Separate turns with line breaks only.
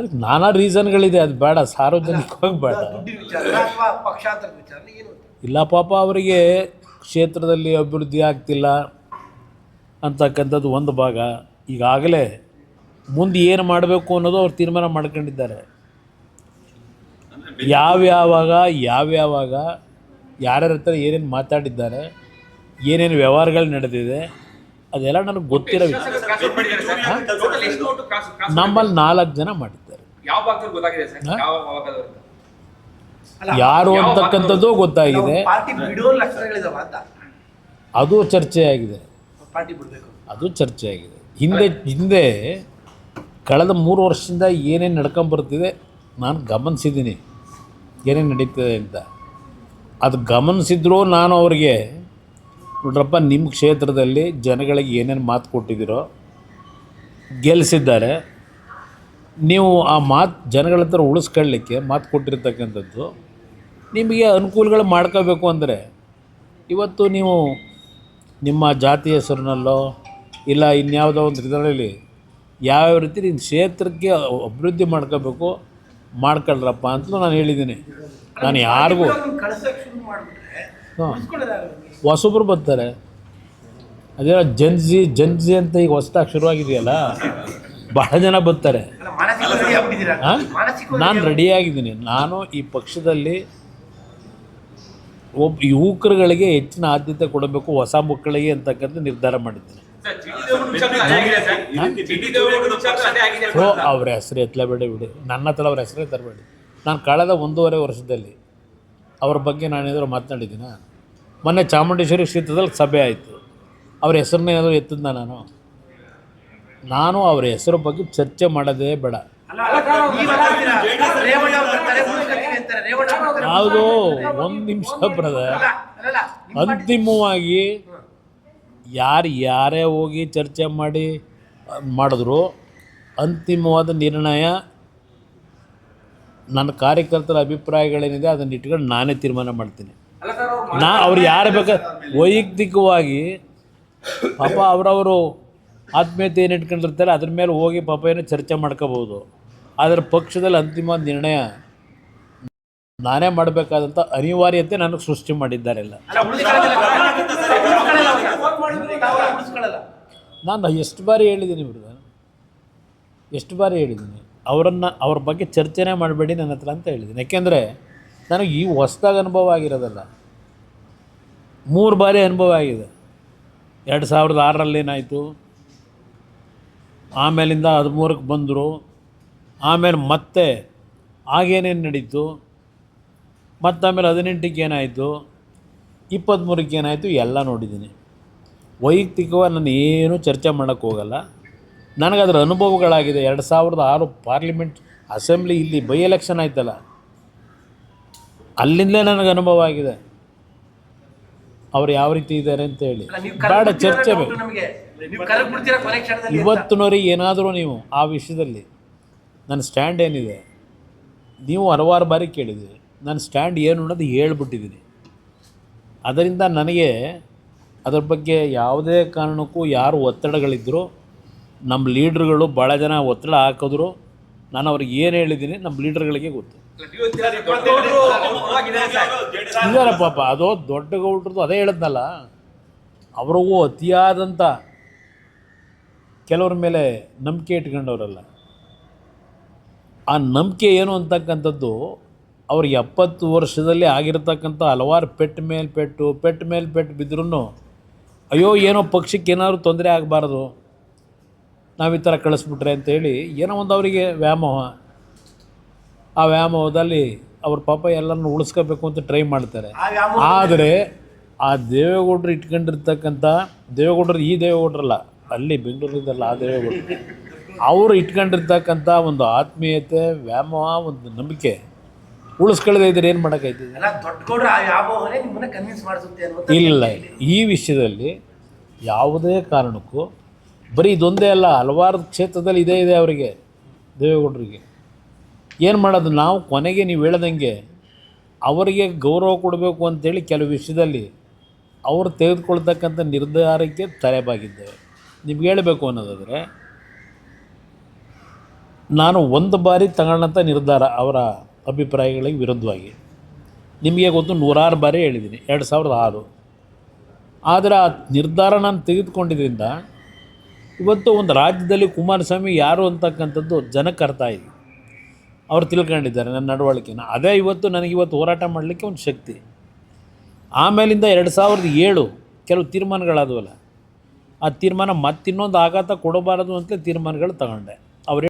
ಅದಕ್ಕೆ ನಾನಾ ರೀಸನ್ಗಳಿದೆ, ಅದು ಬೇಡ ಸಾರ್ವಜನಿಕವಾಗಿ ಬೇಡ. ಇಲ್ಲ ಪಾಪ ಅವರಿಗೆ ಕ್ಷೇತ್ರದಲ್ಲಿ ಅಭಿವೃದ್ಧಿ ಆಗ್ತಿಲ್ಲ ಅಂತಕ್ಕಂಥದ್ದು ಒಂದು ಭಾಗ. ಈಗಾಗಲೇ ಮುಂದೆ ಏನು ಮಾಡಬೇಕು ಅನ್ನೋದು ಅವ್ರು ತೀರ್ಮಾನ ಮಾಡ್ಕೊಂಡಿದ್ದಾರೆ. ಯಾವ್ಯಾವಾಗ ಯಾರ್ಯಾರ ಹತ್ರ ಏನೇನು ಮಾತಾಡಿದ್ದಾರೆ, ಏನೇನು ವ್ಯವಹಾರಗಳು ನಡೆದಿದೆ ಅದೆಲ್ಲ ನನಗೆ ಗೊತ್ತಿರೋ ವಿಷಯ. ನಮ್ಮಲ್ಲಿ 4 ಜನ ಮಾಡಿದ್ದಾರೆ. ಯಾರು ಅಂತಕ್ಕಂಥದ್ದು ಗೊತ್ತಾಗಿದೆ, ಅದು ಚರ್ಚೆ ಆಗಿದೆ. ಹಿಂದೆ ಕಳೆದ 3 ವರ್ಷದಿಂದ ಏನೇನು ನಡ್ಕೊಂಬರ್ತಿದೆ ನಾನು ಗಮನಿಸಿದ್ದೀನಿ, ಏನೇನು ನಡೀತದೆ ಅಂತ. ಅದು ಗಮನಿಸಿದ್ರೂ ನಾನು ಅವ್ರಿಗೆ, ನೋಡ್ರಪ್ಪ ನಿಮ್ಮ ಕ್ಷೇತ್ರದಲ್ಲಿ ಜನಗಳಿಗೆ ಏನೇನು ಮಾತು ಕೊಟ್ಟಿದ್ದೀರೋ, ಗೆಲ್ಲಿಸಿದ್ದಾರೆ, ನೀವು ಆ ಮಾತು ಜನಗಳ ಹತ್ರ ಉಳಿಸ್ಕೊಳ್ಳಿಕ್ಕೆ ಮಾತು ಕೊಟ್ಟಿರ್ತಕ್ಕಂಥದ್ದು ನಿಮಗೆ ಅನುಕೂಲಗಳು ಮಾಡ್ಕೋಬೇಕು ಅಂದರೆ, ಇವತ್ತು ನೀವು ನಿಮ್ಮ ಜಾತಿ ಹೆಸರಿನಲ್ಲೋ ಇಲ್ಲ ಇನ್ಯಾವುದೋ ಒಂದು ಇದರಲ್ಲಿ ಯಾವ್ಯಾವ ರೀತಿ ನಿಮ್ಮ ಕ್ಷೇತ್ರಕ್ಕೆ ಅಭಿವೃದ್ಧಿ ಮಾಡ್ಕೋಬೇಕು ಮಾಡ್ಕೊಳ್ರಪ್ಪ ಅಂತಲೂ ನಾನು ಹೇಳಿದ್ದೀನಿ. ನಾನು ಯಾರಿಗೂ ಹೊಸಬ್ರು ಬರ್ತಾರೆ, ಅದೇ ಜನ್ಜಿ ಅಂತ ಈಗ ಹೊಸದಾಗಿ ಶುರುವಾಗಿದೆಯಲ್ಲ, ಬಹಳ ಜನ ಬರ್ತಾರೆ. ನಾನು ರೆಡಿಯಾಗಿದ್ದೀನಿ. ನಾನು ಈ ಪಕ್ಷದಲ್ಲಿ ಯುವಕರುಗಳಿಗೆ ಹೆಚ್ಚಿನ ಆದ್ಯತೆ ಕೊಡಬೇಕು, ಹೊಸ ಮಕ್ಕಳಿಗೆ ಅಂತಕ್ಕಂಥ ನಿರ್ಧಾರ ಮಾಡಿದ್ದೀನಿ. ಅವ್ರ ಹೆಸರು ಎತ್ತಲೇಬೇಡಿ ಬಿಡಿ, ನನ್ನ ಹತ್ರ ಅವ್ರ ಹೆಸರೇ ತರಬೇಡಿ. ನಾನು ಕಳೆದ 1.5 ವರ್ಷದಲ್ಲಿ ಅವ್ರ ಬಗ್ಗೆ ನಾನೇನಾದರೂ ಮಾತನಾಡಿದ್ದೀನ? ಮೊನ್ನೆ ಚಾಮುಂಡೇಶ್ವರಿ ಕ್ಷೇತ್ರದಲ್ಲಿ ಸಭೆ ಆಯಿತು, ಅವ್ರ ಹೆಸರನ್ನ ಏನಾದರೂ ಎತ್ತಿದ್ನ? ನಾನು ಅವ್ರ ಹೆಸರು ಬಗ್ಗೆ ಚರ್ಚೆ ಮಾಡೋದೇ ಬೇಡ. ಯಾವುದು 1 ನಿಮಿಷ ಬ್ರದರ್, ಅಂತಿಮವಾಗಿ ಯಾರೇ ಹೋಗಿ ಚರ್ಚೆ ಮಾಡಿದ್ರು ಅಂತಿಮವಾದ ನಿರ್ಣಯ ನನ್ನ ಕಾರ್ಯಕರ್ತರ ಅಭಿಪ್ರಾಯಗಳೇನಿದೆ ಅದನ್ನು ಇಟ್ಕೊಂಡು ನಾನೇ ತೀರ್ಮಾನ ಮಾಡ್ತೀನಿ. ಅವ್ರು ಯಾರು ಬೇಕಾದ್ರೆ ವೈಯಕ್ತಿಕವಾಗಿ ಪಾಪ ಅವರವರು ಆತ್ಮೀಯತೆ ಏನು ಇಟ್ಕೊಂಡಿರ್ತಾರೆ ಅದ್ರ ಮೇಲೆ ಹೋಗಿ ಪಾಪ ಏನೋ ಚರ್ಚೆ ಮಾಡ್ಕೋಬೋದು. ಆದರೆ ಪಕ್ಷದಲ್ಲಿ ಅಂತಿಮವಾದ ನಿರ್ಣಯ ನಾನೇ ಮಾಡಬೇಕಾದಂಥ ಅನಿವಾರ್ಯತೆ ನನಗೆ ಸೃಷ್ಟಿ ಮಾಡಿದ್ದಾರೆಲ್ಲ. ನಾನು ಎಷ್ಟು ಬಾರಿ ಹೇಳಿದ್ದೀನಿ ಅವ್ರ ಬಗ್ಗೆ ಚರ್ಚೆನೇ ಮಾಡಬೇಡಿ ನನ್ನ ಹತ್ರ ಅಂತ ಹೇಳಿದ್ದೀನಿ. ಯಾಕೆಂದರೆ ನನಗೆ ಈ ಹೊಸ್ದಾಗಿ ಅನುಭವ ಆಗಿರೋದಲ್ಲ, 3 ಬಾರಿ ಅನುಭವ ಆಗಿದೆ. 2006ರಲ್ಲಿ ಏನಾಯಿತು, ಆಮೇಲಿಂದ 13ಕ್ಕೆ ಬಂದರು, ಆಮೇಲೆ ಮತ್ತೆ ಆಗೇನೇನು ನಡೀತು, ಮತ್ತು ಆಮೇಲೆ 18ಕ್ಕೆ ಏನಾಯಿತು, 23ಕ್ಕೆ ಏನಾಯಿತು, ಎಲ್ಲ ನೋಡಿದ್ದೀನಿ. ವೈಯಕ್ತಿಕವಾಗಿ ನಾನು ಏನೂ ಚರ್ಚೆ ಮಾಡೋಕ್ಕೆ ಹೋಗಲ್ಲ. ನನಗದರ ಅನುಭವಗಳಾಗಿದೆ. 2006 ಪಾರ್ಲಿಮೆಂಟ್ ಅಸೆಂಬ್ಲಿ ಇಲ್ಲಿ ಬೈ ಎಲೆಕ್ಷನ್ ಆಯ್ತಲ್ಲ, ಅಲ್ಲಿಂದಲೇ ನನಗೆ ಅನುಭವ ಆಗಿದೆ ಅವ್ರು ಯಾವ ರೀತಿ ಇದ್ದಾರೆ ಅಂತ ಹೇಳಿ. ಬೇಡ ಚರ್ಚೆ ಬೇಕು. ಇವತ್ತಿನವರೆಗೆ ಏನಾದರೂ ನೀವು ಆ ವಿಷಯದಲ್ಲಿ ನನ್ನ ಸ್ಟ್ಯಾಂಡ್ ಏನಿದೆ, ನೀವು ಹಲವಾರು ಬಾರಿ ಕೇಳಿದ್ದೀರಿ, ನನ್ನ ಸ್ಟ್ಯಾಂಡ್ ಏನು ಅನ್ನೋದು ಹೇಳ್ಬಿಟ್ಟಿದ್ದೀನಿ. ಅದರಿಂದ ನನಗೆ ಅದರ ಬಗ್ಗೆ ಯಾವುದೇ ಕಾರಣಕ್ಕೂ ಯಾರು ಒತ್ತಡಗಳಿದ್ದರೂ, ನಮ್ಮ ಲೀಡ್ರುಗಳು ಭಾಳ ಜನ ಒತ್ತಡ ಹಾಕಿದ್ರು, ನಾನು ಅವ್ರಿಗೆ ಏನು ಹೇಳಿದ್ದೀನಿ ನಮ್ಮ ಲೀಡರ್ಗಳಿಗೆ ಗೊತ್ತು. ಇದ್ದಾರೆ ಪಾಪ, ಅದು ದೊಡ್ಡ ಗೌಡ್ರದ್ದು ಅದೇ ಹೇಳಿದ್ನಲ್ಲ, ಅವ್ರಿಗೂ ಅತಿಯಾದಂಥ ಕೆಲವ್ರ ಮೇಲೆ ನಂಬಿಕೆ ಇಟ್ಕೊಂಡವರಲ್ಲ. ಆ ನಂಬಿಕೆ ಏನು ಅಂತಕ್ಕಂಥದ್ದು ಅವ್ರಿಗೆ 70 ವರ್ಷದಲ್ಲಿ ಆಗಿರತಕ್ಕಂಥ ಹಲವಾರು ಪೆಟ್ಟು ಮೇಲೆ ಪೆಟ್ಟು ಬಿದ್ದರೂ, ಅಯ್ಯೋ ಏನೋ ಪಕ್ಷಕ್ಕೆ ಏನಾದರೂ ತೊಂದರೆ ಆಗಬಾರ್ದು ನಾವು ಈ ಥರ ಕಳಿಸ್ಬಿಟ್ರೆ ಅಂತೇಳಿ ಏನೋ ಒಂದು ಅವರಿಗೆ ವ್ಯಾಮೋಹ. ಆ ವ್ಯಾಮೋಹದಲ್ಲಿ ಅವ್ರ ಪಾಪ ಎಲ್ಲರನ್ನು ಉಳಿಸ್ಕೋಬೇಕು ಅಂತ ಟ್ರೈ ಮಾಡ್ತಾರೆ. ಆದರೆ ಆ ದೇವೇಗೌಡರು ಇಟ್ಕೊಂಡಿರ್ತಕ್ಕಂಥ ದೇವೇಗೌಡರು, ಈ ದೇವೇಗೌಡರಲ್ಲ, ಅಲ್ಲಿ ಬೆಂಗಳೂರಿದ್ದಲ್ಲ ಆ ದೇವೇಗೌಡರು, ಅವರು ಇಟ್ಕೊಂಡಿರ್ತಕ್ಕಂಥ ಒಂದು ಆತ್ಮೀಯತೆ, ವ್ಯಾಮೋಹ, ಒಂದು ನಂಬಿಕೆ ಉಳಿಸ್ಕೊಳ್ಳದೆ ಇದ್ರೆ ಏನು ಮಾಡೋಕ್ಕಾಯ್ತದೆ? ಇಲ್ಲ, ಈ ವಿಷಯದಲ್ಲಿ ಯಾವುದೇ ಕಾರಣಕ್ಕೂ ಬರೀ ಇದೊಂದೇ ಅಲ್ಲ, ಹಲವಾರು ಕ್ಷೇತ್ರದಲ್ಲಿ ಇದೇ ಇದೆ ಅವರಿಗೆ, ದೇವೇಗೌಡರಿಗೆ. ಏನು ಮಾಡೋದು? ನಾವು ಕೊನೆಗೆ ನೀವು ಹೇಳ್ದಂಗೆ ಅವರಿಗೆ ಗೌರವ ಕೊಡಬೇಕು ಅಂತೇಳಿ ಕೆಲವು ವಿಷಯದಲ್ಲಿ ಅವರು ತೆಗೆದುಕೊಳ್ತಕ್ಕಂಥ ನಿರ್ಧಾರಕ್ಕೆ ತಲೆಬಾಗಿದ್ದೇವೆ. ನಿಮ್ಗೆ ಹೇಳಬೇಕು ಅನ್ನೋದಾದರೆ, ನಾನು ಒಂದು ಬಾರಿ ತಗೊಳ್ಳೋಂಥ ನಿರ್ಧಾರ ಅವರ ಅಭಿಪ್ರಾಯಗಳಿಗೆ ವಿರುದ್ಧವಾಗಿ ನಿಮಗೆ ಗೊತ್ತು ನೂರಾರು ಬಾರಿ ಹೇಳಿದ್ದೀನಿ 2006. ಆದರೆ ಆ ನಿರ್ಧಾರ ನಾನು ತೆಗೆದುಕೊಂಡಿದ್ದರಿಂದ ಇವತ್ತು ಒಂದು ರಾಜ್ಯದಲ್ಲಿ ಕುಮಾರಸ್ವಾಮಿ ಯಾರು ಅಂತಕ್ಕಂಥದ್ದು ಜನಕ್ಕೆ ಅರ್ಥ ಆಗಿದೆ. ಅವ್ರು ತಿಳ್ಕೊಂಡಿದ್ದಾರೆ ನನ್ನ ನಡವಳಿಕೆನ. ಅದೇ ಇವತ್ತು ನನಗಿವತ್ತು ಹೋರಾಟ ಮಾಡಲಿಕ್ಕೆ ಒಂದು ಶಕ್ತಿ. ಆಮೇಲಿಂದ 2007 ಕೆಲವು ತೀರ್ಮಾನಗಳಾದವಲ್ಲ, ಆ ತೀರ್ಮಾನ ಮತ್ತಿನ್ನೊಂದು ಆಘಾತ ಕೊಡಬಾರದು ಅಂತಲೇ ತೀರ್ಮಾನಗಳು ತಗೊಂಡೆ.